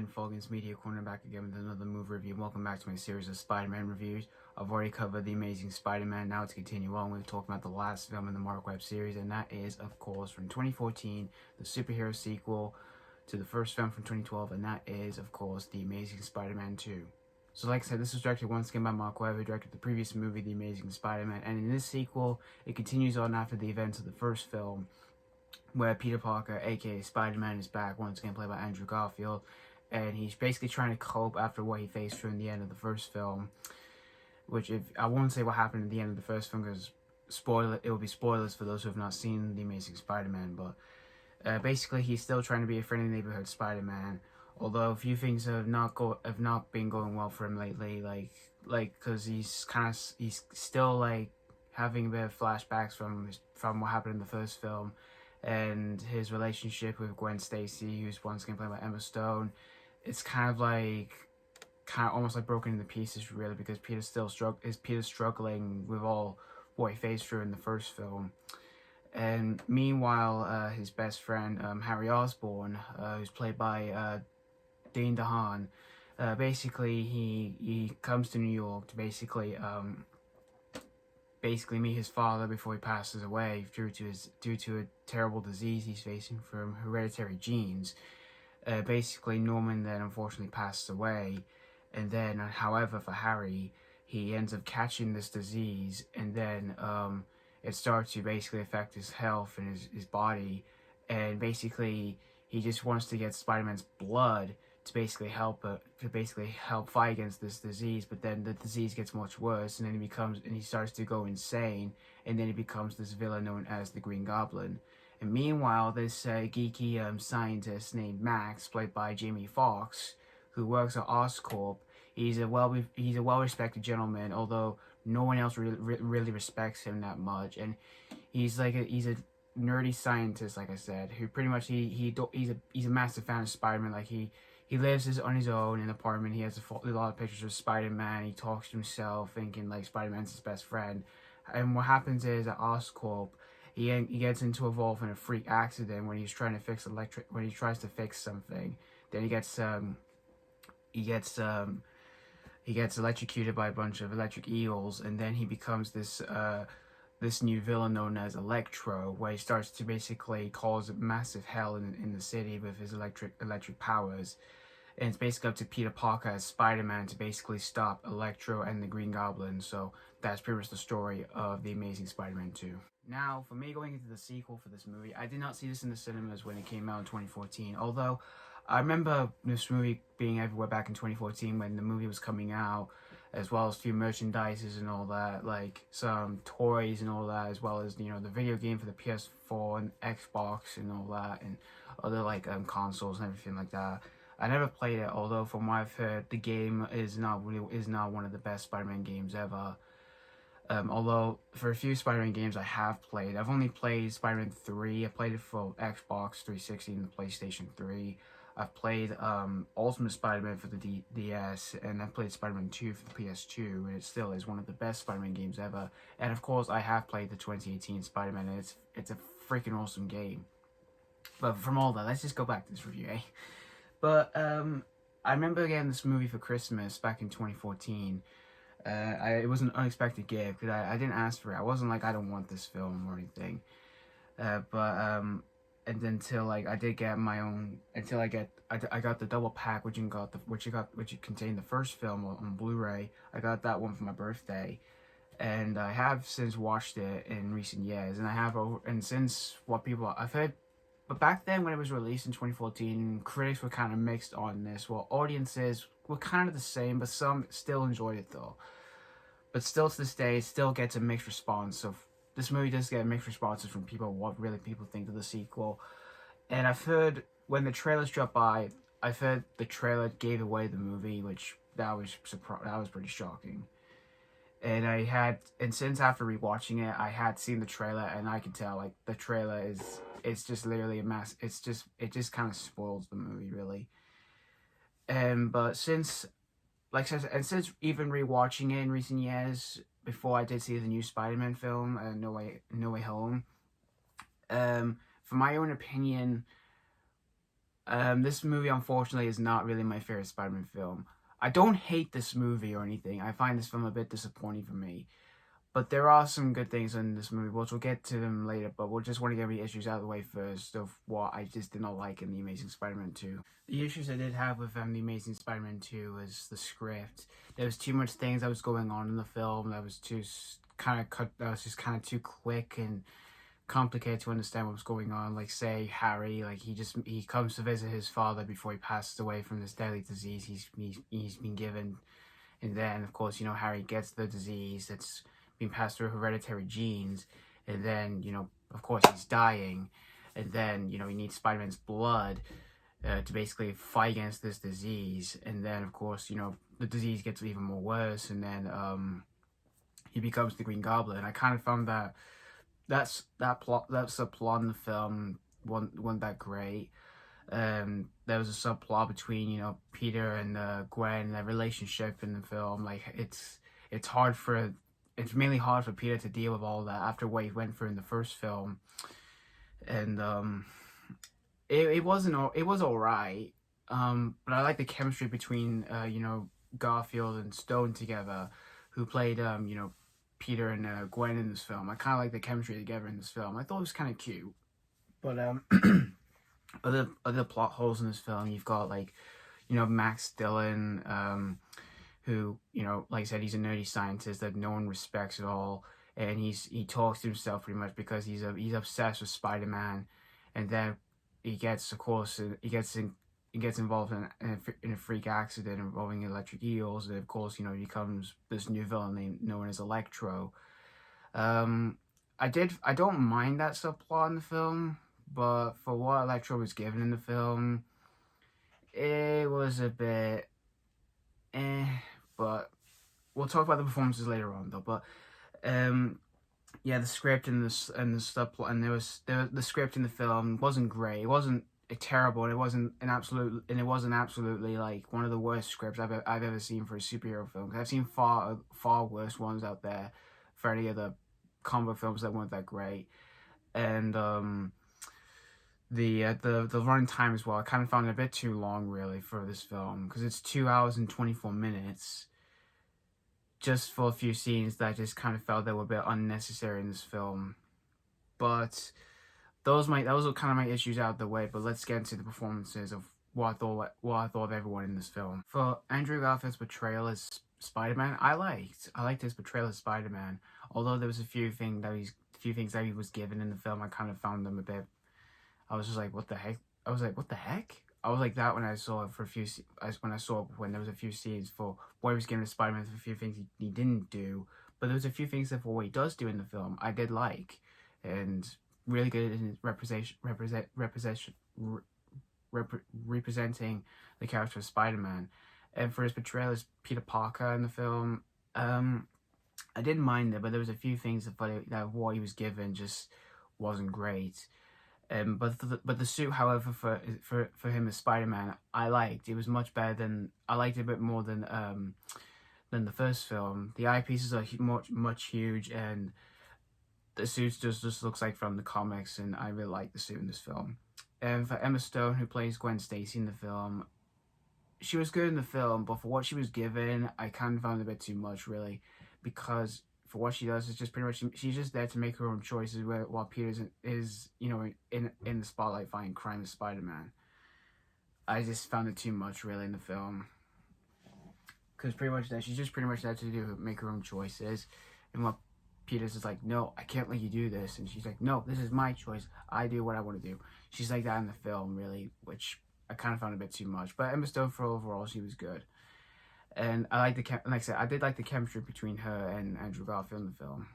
Ben Foggins Media Corner back again with another movie review. Welcome back to my series of Spider-Man reviews. I've already covered The Amazing Spider-Man. Now to continue on, we're talking about the last film in the Marc Webb series, and that is, of course, from 2014, the superhero sequel to the first film from 2012, and that is, of course, The Amazing Spider-Man 2. So like I said, this was directed once again by Marc Webb, who directed the previous movie, The Amazing Spider-Man, and in this sequel, it continues on after the events of the first film, where Peter Parker, aka Spider-Man, is back, once again played by Andrew Garfield, and he's basically trying to cope after what he faced through in the end of the first film, which, if I won't say what happened at the end of the first film, because it will be spoilers for those who have not seen The Amazing Spider-Man, but basically he's still trying to be a friendly neighborhood Spider-Man, although a few things have not been going well for him lately, like because he's still like having a bit of flashbacks from what happened in the first film, and his relationship with Gwen Stacy, who's once again played by Emma Stone. It's kind of almost like broken into pieces, really, because Peter's struggling with all what he faced through in the first film. And meanwhile, his best friend, Harry Osborn, who's played by DeHaan, basically he comes to New York to basically meet his father before he passes away due to a terrible disease he's facing from hereditary genes. Basically, Norman then unfortunately passes away, and then, however, for Harry, he ends up catching this disease, and then it starts to basically affect his health and his body, and basically he just wants to get Spider-Man's blood to basically help fight against this disease. But then the disease gets much worse, and then he starts to go insane, and then he becomes this villain known as the Green Goblin. And meanwhile, this geeky scientist named Max, played by Jamie Foxx, who works at Oscorp, he's a well-respected gentleman, although no one else really respects him that much. And he's a nerdy scientist, like I said, who pretty much he's a massive fan of Spider-Man. Like he lives on his own in an apartment. He has a lot of pictures of Spider-Man. He talks to himself, thinking like Spider-Man's his best friend. And what happens is at Oscorp, he gets involved in a freak accident when he's trying to fix when he tries to fix something. Then he gets electrocuted by a bunch of electric eels, and then he becomes this new villain known as Electro, where he starts to basically cause massive hell in the city with his electric powers. And it's basically up to Peter Parker as Spider-Man to basically stop Electro and the Green Goblin. So that's pretty much the story of The Amazing Spider-Man 2. Now, for me, going into the sequel for this movie, I did not see this in the cinemas when it came out in 2014, although I remember this movie being everywhere back in 2014 when the movie was coming out, as well as a few merchandises and all that, like some toys and all that, as well as, the video game for the PS4 and Xbox and all that, and other consoles and everything like that. I never played it, although from what I've heard, the game is not one of the best Spider-Man games ever. Although for a few Spider-Man games I have played, I've only played Spider-Man 3. I played it for Xbox 360 and the PlayStation 3. I've played Ultimate Spider-Man for the DS, and I've played Spider-Man 2 for the PS2, and it still is one of the best Spider-Man games ever. And of course, I have played the 2018 Spider-Man, and it's a freaking awesome game. But from all that, let's just go back to this review, eh? But I remember getting this movie for Christmas back in 2014. It was an unexpected gift, because I didn't ask for it. I wasn't like, I don't want this film or anything. And until I did get my own, I got the double pack, which contained the first film on Blu-ray. I got that one for my birthday, and I have since watched it in recent years, and since what people I've heard. But back then, when it was released in 2014, critics were kind of mixed on this. Well, audiences were kind of the same, but some still enjoyed it though. But still, to this day, it still gets a mixed response. So this movie does get mixed responses from people, what really people think of the sequel. And I've heard, when the trailers dropped by, I've heard the trailer gave away the movie, which that was pretty shocking. And since after rewatching it, I had seen the trailer, and I could tell the trailer it's just literally a mess. It just kind of spoils the movie, really. But since even rewatching it in recent years, before I did see the new Spider-Man film, No Way Home, for my own opinion, This movie, unfortunately, is not really my favorite Spider-Man film. I don't hate this movie or anything. I find this film a bit disappointing for me. But there are some good things in this movie, which we'll get to them later, but we'll just want to get the issues out of the way first of what I just did not like in The Amazing Spider-Man 2. The issues I did have with The Amazing Spider-Man 2 was the script. There was too much things that was going on in the film that was just kind of too quick and complicated to understand what was going on. Like, say, Harry, like, he comes to visit his father before he passes away from this deadly disease he's been given. And then, of course, Harry gets the disease that's being passed through hereditary genes, and then, of course, he's dying, and then, he needs Spider-Man's blood to basically fight against this disease, and then, of course, the disease gets even more worse, and then he becomes the Green Goblin. I kind of found that's a plot in the film wasn't that great. There was a subplot between Peter and Gwen and their relationship in the film. Like, it's mainly hard for Peter to deal with all that after what he went through in the first film, and it was alright. But I like the chemistry between Garfield and Stone together, who played Peter and Gwen in this film. I kind of like the chemistry together in this film. I thought it was kind of cute, but other plot holes in this film, you've got like Max Dillon, who, like I said, he's a nerdy scientist that no one respects at all, and he talks to himself pretty much because he's obsessed with Spider-Man, and then he gets involved in a freak accident involving electric eels, and of course, he becomes this new villain known as Electro. I don't mind that subplot in the film, but for what Electro was given in the film, it was a bit but we'll talk about the performances later on, though. But yeah, the script and the subplot, and the script in the film wasn't great. It wasn't terrible, and it wasn't absolutely like one of the worst scripts I've ever seen for a superhero film. I've seen far worse ones out there for any of the comic films that weren't that great, and the running time as well, I kind of found it a bit too long, really, for this film, because it's 2 hours and 24 minutes just for a few scenes that I just kind of felt that were a bit unnecessary in this film. But those are kind of my issues out of the way. But let's get into the performances of what I thought of everyone in this film. For Andrew Garfield's portrayal as Spider-Man, I liked his portrayal as Spider-Man. Although there was a few things that he was given in the film, I kind of found them a bit. I was just like, what the heck? I was like, what the heck? I was like that when I saw it when there was a few scenes for what he was given to Spider-Man, for a few things he didn't do, but there was a few things that for what he does do in the film I did like, and really good in representing the character of Spider-Man. And for his portrayal as Peter Parker in the film, I didn't mind it, but there was a few things that what he was given just wasn't great. But the suit, however, for him as Spider-Man, I liked. It was much better than I liked it a bit more than the first film. The eyepieces are much huge, and the suit just looks like from the comics, and I really like the suit in this film. And for Emma Stone, who plays Gwen Stacy in the film, she was good in the film, but for what she was given, I kind of found it a bit too much, really, because for what she does, it's just pretty much she's just there to make her own choices while Peter is in the spotlight fighting crime as Spider-Man. I just found it too much, really, in the film, because she's just pretty much there to make her own choices, and what Peter's is like, no, I can't let you do this, and she's like, no, this is my choice, I do what I want to do. She's like that in the film, really, which I kind of found a bit too much. But Emma Stone, for overall, she was good. And like I said, I did like the chemistry between her and Andrew Garfield in the film.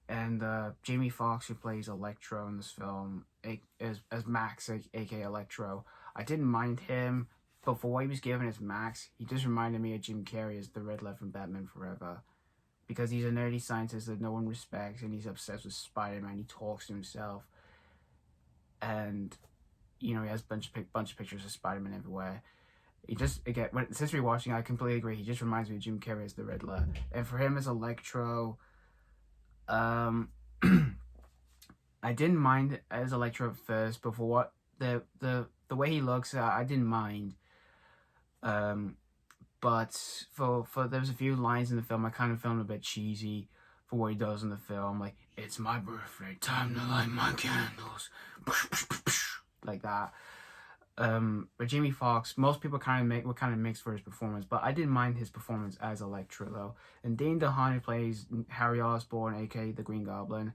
And Jamie Foxx, who plays Electro in this film, as Max, aka Electro, I didn't mind him, but for what he was given as Max, he just reminded me of Jim Carrey as the Riddler from Batman Forever. Because he's a nerdy scientist that no one respects, and he's obsessed with Spider-Man. He talks to himself, and he has a bunch of pictures of Spider-Man everywhere. He just, again, since rewatching, I completely agree. He just reminds me of Jim Carrey as the Riddler. And for him as Electro, I didn't mind as Electro at first, but for what the the way he looks, I didn't mind. But for there was a few lines in the film I kind of found a bit cheesy for what he does in the film, like "It's my birthday, time to light my candles," like that. But Jamie Foxx, most people were kind of mixed for his performance, but I didn't mind his performance as Electro though. And DeHaan, who plays Harry Osborn, aka the Green Goblin,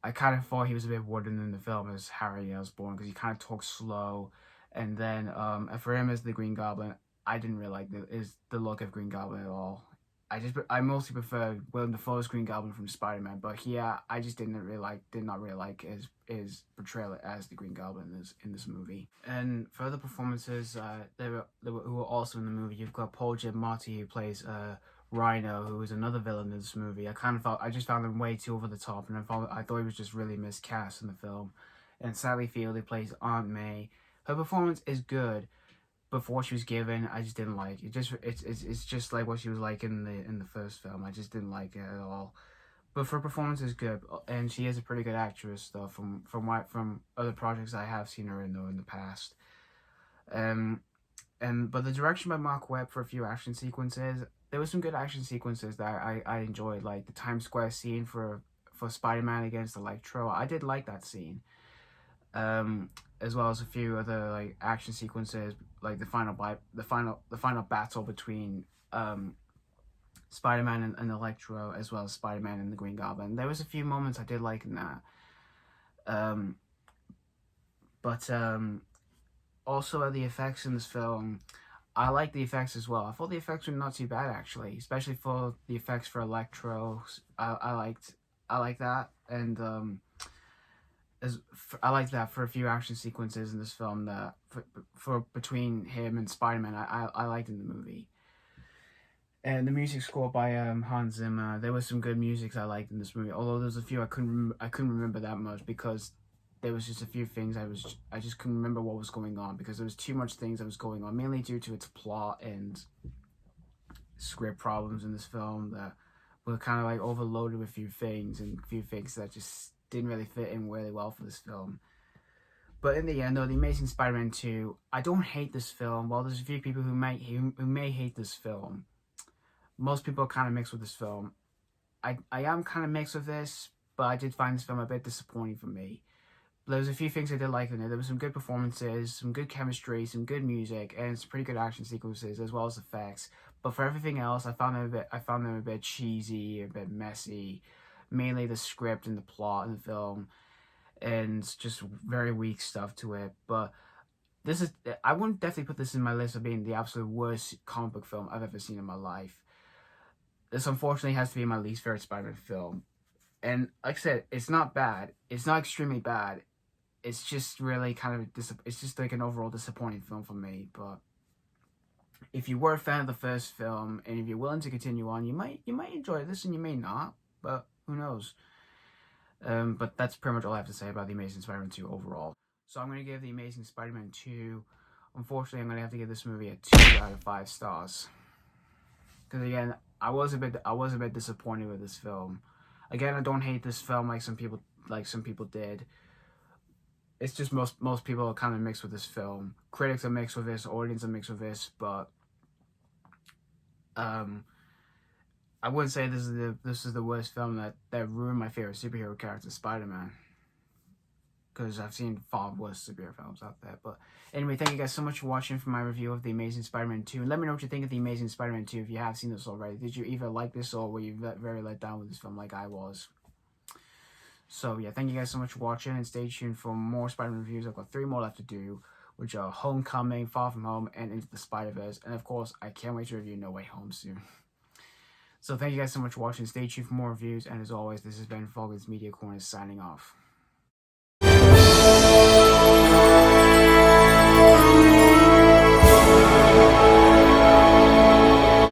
I kind of thought he was a bit wooden in the film as Harry Osborn because he kind of talks slow. And then for him as the Green Goblin, I didn't really like the look of Green Goblin at all. I mostly prefer Willem Dafoe's Green Goblin from Spider-Man, but yeah, I just did not really like his portrayal as the Green Goblin in this movie. And for other performances, who were also in the movie, you've got Paul Giamatti, who plays Rhino, who is another villain in this movie. I just found him way too over the top, and I thought he was just really miscast in the film. And Sally Field, who plays Aunt May, her performance is good. But for what she was given, I just didn't like it. It's just like what she was like in the first film. I just didn't like it at all. But her performance is good, and she is a pretty good actress though. From other projects I have seen her in though in the past. But the direction by Marc Webb for a few action sequences, there was some good action sequences that I enjoyed, like the Times Square scene for Spider-Man against Electro. I did like that scene. As well as a few other like action sequences, like the final battle between Spider-Man and Electro, as well as Spider-Man and the Green Goblin. There was a few moments I did like in that. But also the effects in this film, I like the effects as well. I thought the effects were not too bad actually, especially for the effects for Electro. I like that, and I like that for a few action sequences in this film that for between him and Spider-Man, I liked in the movie. And the music score by Hans Zimmer, there was some good music I liked in this movie. Although there's a few I couldn't remember that much because there was just a few things I just couldn't remember what was going on because there was too much things that was going on, mainly due to its plot and script problems in this film that were kind of like overloaded with a few things that just didn't really fit in really well for this film. But in the end though, The Amazing Spider-Man 2, I don't hate this film. While there's a few people who may hate this film, most people are kind of mixed with this film. I am kind of mixed with this, but I did find this film a bit disappointing for me. There was a few things I did like in it. There was some good performances, some good chemistry, some good music, and some pretty good action sequences as well as effects. But for everything else, I found them a bit cheesy, a bit messy. Mainly the script and the plot in the film, and just very weak stuff to it. But I wouldn't definitely put this in my list of being the absolute worst comic book film I've ever seen in my life. This unfortunately has to be my least favorite Spider-Man film. And like I said, it's not bad. It's not extremely bad. It's just really it's just like an overall disappointing film for me. But if you were a fan of the first film, and if you're willing to continue on, you might enjoy this, and you may not. But who knows? But that's pretty much all I have to say about The Amazing Spider-Man 2 overall. So I'm going to give The Amazing Spider-Man 2, unfortunately I'm going to have to give this movie a 2 out of 5 stars. Because again, I was a bit disappointed with this film. Again, I don't hate this film like some people did. It's just most people are kind of mixed with this film. Critics are mixed with this, audience are mixed with this, but I wouldn't say this is the worst film that ruined my favorite superhero character, Spider-Man. Because I've seen far worse superhero films out there. But anyway, thank you guys so much for watching for my review of The Amazing Spider-Man 2. And let me know what you think of The Amazing Spider-Man 2 if you have seen this already. Did you either like this or were you very let down with this film like I was? So yeah, thank you guys so much for watching, and stay tuned for more Spider-Man reviews. I've got 3 more left to do, which are Homecoming, Far From Home, and Into the Spider-Verse. And of course, I can't wait to review No Way Home soon. So thank you guys so much for watching. Stay tuned for more reviews. And as always, this has been Foggins Media Corner signing off.